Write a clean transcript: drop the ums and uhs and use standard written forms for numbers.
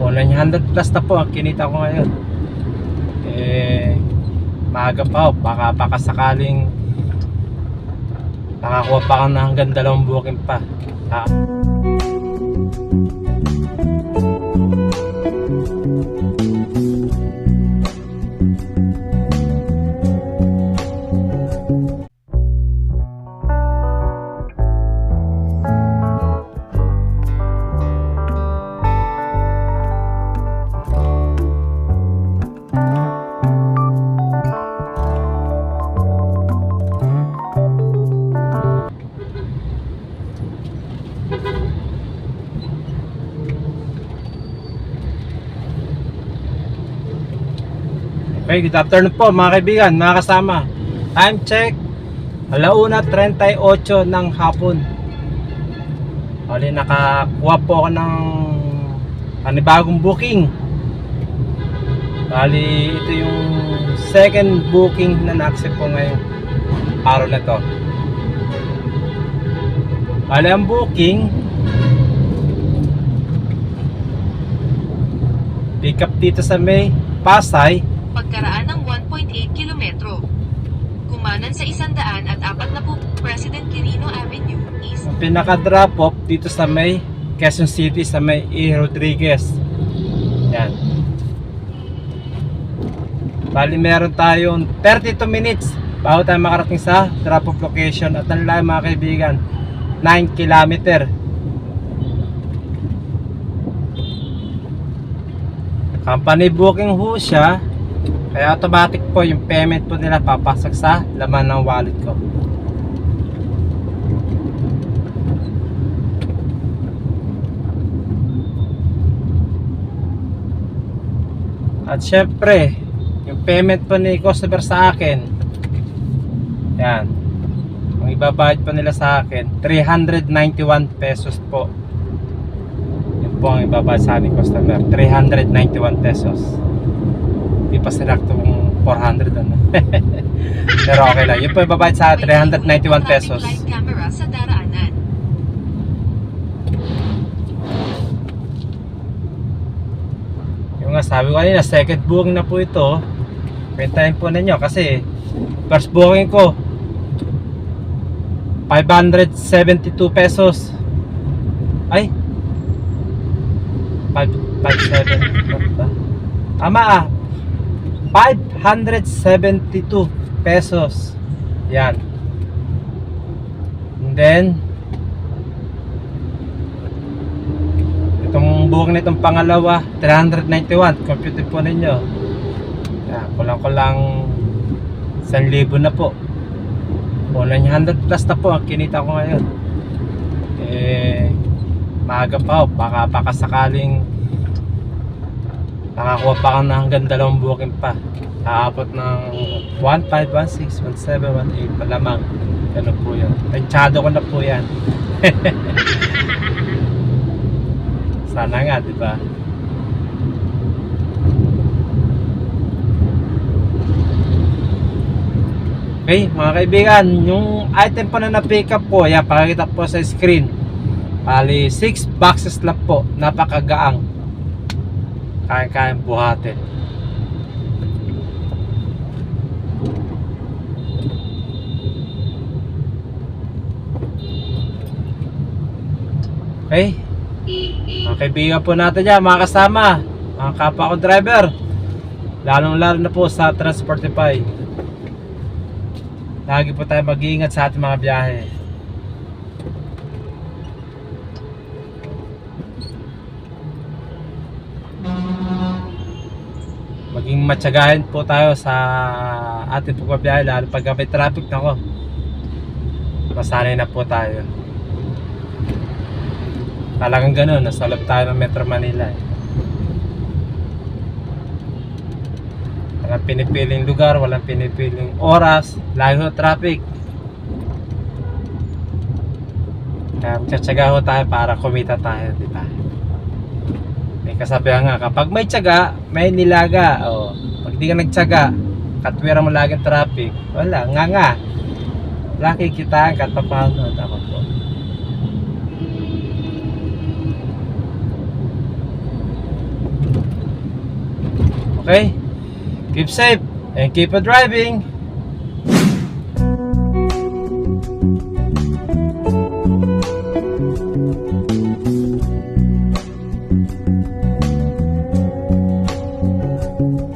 O 900 plus na po ang kinita ko ngayon. Maaga pa ho, baka sakaling nakakuha pa ka na hanggang 2 booking pa. Okay, good afternoon po mga kaibigan, mga kasama. Time check, 1:38 ng hapon. Bali, nakakuha po ako ng panibagong booking. Bali, ito yung second booking na na-accept ko ngayong araw na to. Bali, ang booking pick up dito sa may Pasay, pagkaraan ng 1.8 kilometro. Kumanan sa 140 President Quirino Avenue East. ang pinaka-drop off dito sa may Quezon City sa may E. Rodriguez. Yan. Bali, meron tayong 32 minutes bago tayo makarating sa drop off location. At ang layo mga kaibigan, 9 kilometer. Company booking ho siya, kaya automatic po yung payment po nila papasok sa laman ng wallet ko. At syempre, yung payment po ni customer sa akin, yan, ang ibabayad po nila sa akin 391 pesos po. Yun po ang ibabayad sa akin customer, 391 pesos. Di pa sinaktong 400 ano. Pero okay lang. Yun po yung babayad sa 391 pesos. Light camera sa daraanan. Yung nga sabi ko kanina, second booking na po ito. Pentahin po ninyo kasi first booking ko 572 pesos. Ay 572 ba? Tama ah, 572 pesos. Yan. And then itong booking nitong pangalawa 391. Compute po ninyo. Yan, kulang 1,000 na po. O 900 plus na po ang kinita ko ngayon. Maaga pa ho, baka sakaling nakakuha pa ka na hanggang 2 booking pa. Aabot ng 15, 16, 17, 18 pa lamang. Ganun po yun. Tansyado ko na po yan. Sana nga, di ba? Okay, mga kaibigan, yung item po na na-pick up po, yan, pakikita po sa screen. Bali, 6 boxes lang po, napakagaang. Kaya-kayang buhatin. Okay, mga kaibigan po natin dyan, mga kasama, mga kapwa ko driver, lalong-lalo na po sa Transportify. Lagi po tayo mag-iingat sa ating mga biyahe. Maging matsagahin po tayo sa ating pagbabiyahe, lalo pag may traffic na ko. Masanay na po tayo. Talagang ganun, nasa loob tayo ng Metro Manila eh. Walang pinipiling lugar, walang pinipiling oras, lagi ho traffic. Kaya magtsatsaga ho tayo para kumita tayo, di ba? May kasabihan nga, kapag may tsaga, may nilaga. O, pag di ka nagtsaga, katwira mo lagi traffic, wala, nga. Wala kikitaan kahit pa paano. Dapat po. Okay? Keep safe and keep on driving.